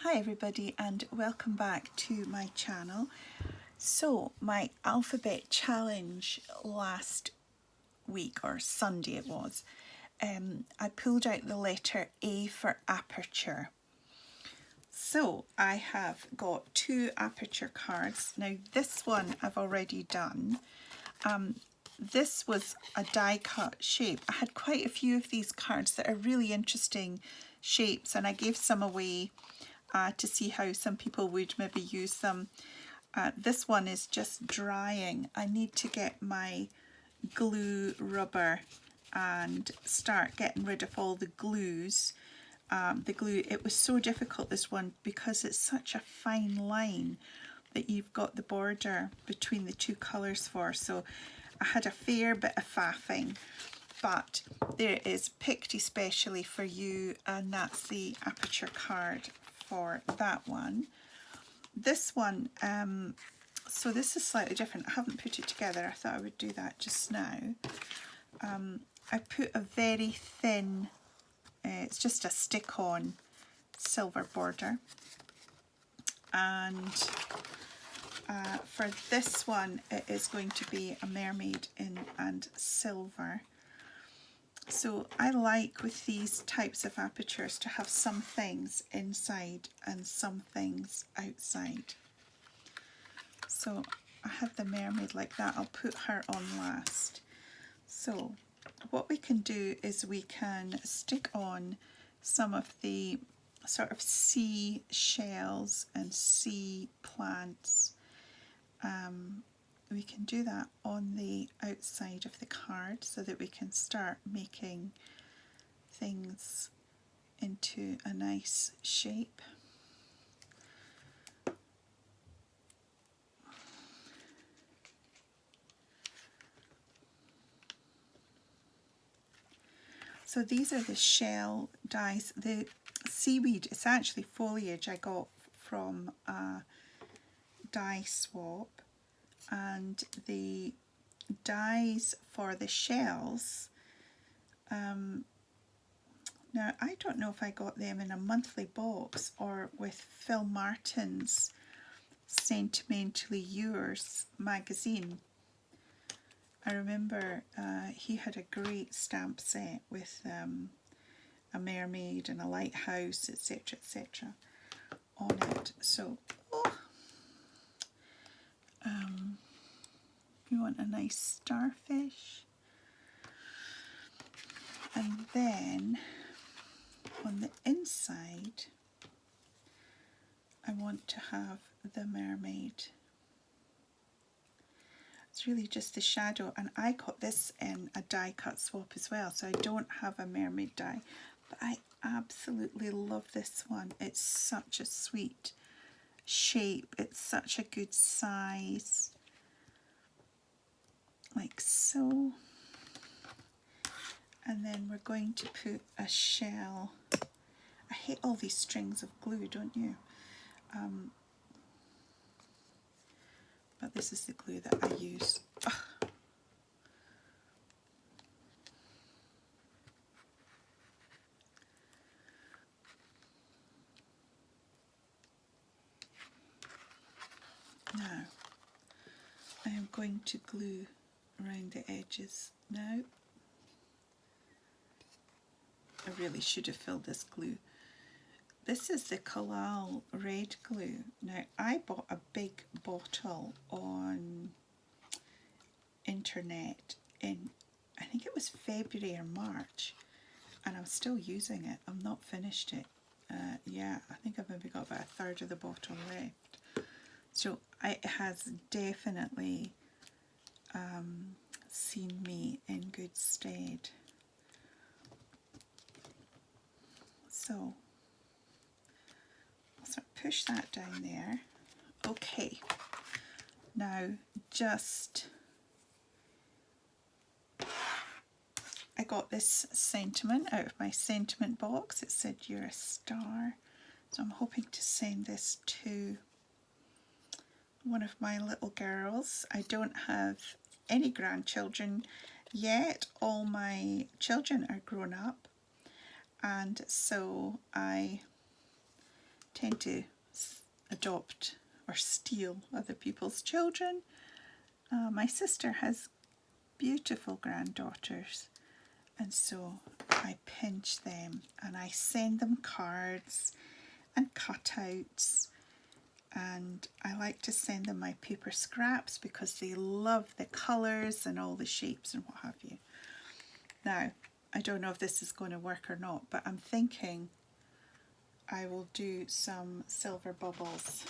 Hi everybody and welcome back to my channel. So my alphabet challenge last week, or Sunday it was, I pulled out the letter A for Aperture. So I have got two Aperture cards. Now this one I've already done. This was a die cut shape. I had quite a few of these cards that are really interesting shapes, and I gave some away to see how some people would maybe use them. This one is just drying. I need to get my glue rubber and start getting rid of all the glues. It was so difficult, this one, because it's such a fine line that you've got the border between the two colours for. So I had a fair bit of faffing, but there it is, picked especially for you, and that's the Aperture card for that one. This one, so this is slightly different. I haven't put it together. I thought I would do that just now. I put a very thin, it's just a stick-on silver border. And for this one, it is going to be a mermaid and silver. So I like with these types of apertures to have some things inside and some things outside. So I have the mermaid like that. I'll put her on last. So what we can do is we can stick on some of the sort of sea shells and sea plants. We can do that on the outside of the card so that we can start making things into a nice shape. So these are the shell dies. The seaweed, it's actually foliage I got from a die swap, and the dies for the shells, now I don't know if I got them in a monthly box or with Phil Martin's Sentimentally Yours magazine. I remember he had a great stamp set with a mermaid and a lighthouse, etc., etc. on it. So, you want a nice starfish. And then on the inside, I want to have the mermaid. It's really just the shadow, and I got this in a die cut swap as well, so I don't have a mermaid die, but I absolutely love this one. It's such a sweet shape, it's such a good size, like so. And then we're going to put a shell. I hate all these strings of glue, don't you? But this is the glue that I use. Ugh. Now, I am going to glue around the edges now. I really should have filled this glue. This is the Kalal red glue. Now, I bought a big bottle on internet in, I think it was February or March, and I'm still using it. I'm not finished it. Yeah, I think I've maybe got about a third of the bottle left. So it has definitely seen me in good stead. So I'll sort of push that down there. Okay, now just, I got this sentiment out of my sentiment box. It said you're a star, so I'm hoping to send this to one of my little girls. I don't have any grandchildren yet. All my children are grown up, and so I tend to adopt or steal other people's children. My sister has beautiful granddaughters, and so I pinch them and I send them cards and cutouts, and I like to send them my paper scraps because they love the colours and all the shapes and what have you. Now, I don't know if this is going to work or not, but I'm thinking I will do some silver bubbles.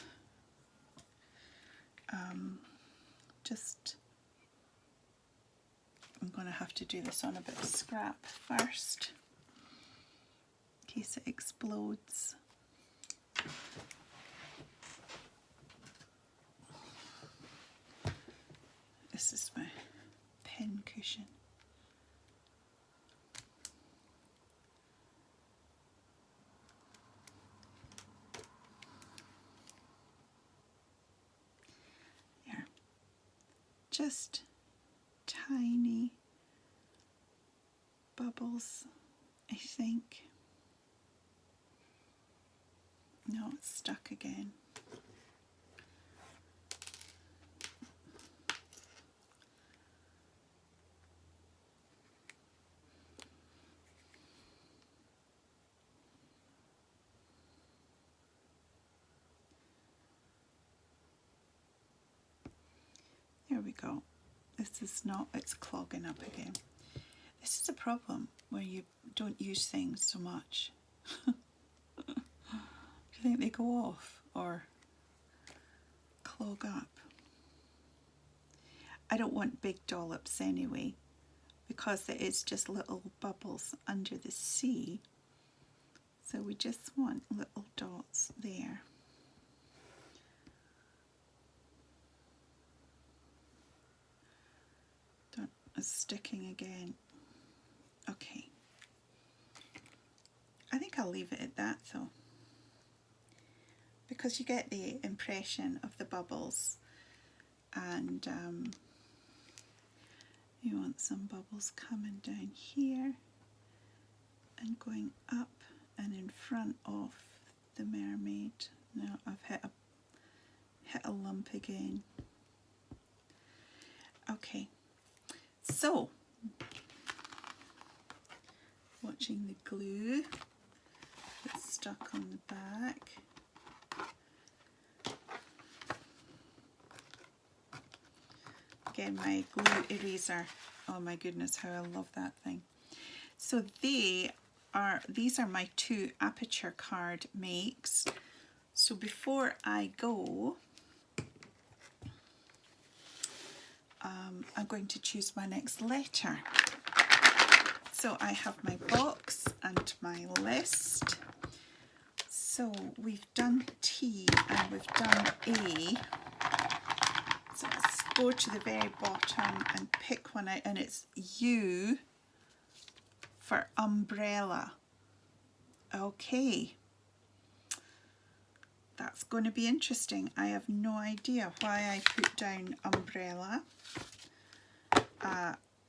I'm going to have to do this on a bit of scrap first in case it explodes. This is my pen cushion. There. Just tiny bubbles, I think. No, it's stuck again. There we go. This is not, it's clogging up again. This is a problem where you don't use things so much. Do you think they go off or clog up? I don't want big dollops anyway, because it is just little bubbles under the sea. So we just want little dots there. It's sticking again. Okay. I think I'll leave it at that though, because you get the impression of the bubbles, and you want some bubbles coming down here and going up and in front of the mermaid. Now I've hit a lump again. Okay. So, watching the glue that's stuck on the back. Again, my glue eraser. Oh my goodness, how I love that thing. So these are my 2 Aperture card makes. So before I go, I'm going to choose my next letter. So I have my box and my list. So we've done T and we've done A. So let's go to the very bottom and pick one out, and it's U for umbrella. Okay. That's going to be interesting. I have no idea why I put down umbrella.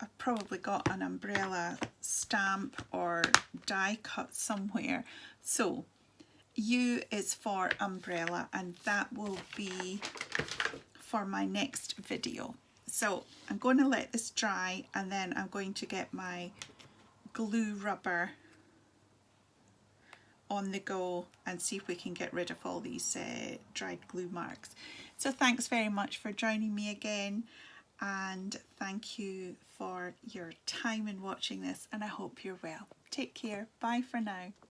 I've probably got an umbrella stamp or die cut somewhere. So U is for umbrella, and that will be for my next video. So I'm going to let this dry, and then I'm going to get my glue rubber on the go and see if we can get rid of all these dried glue marks. So thanks very much for joining me again, and thank you for your time in watching this, and I hope you're well. Take care. Bye for now.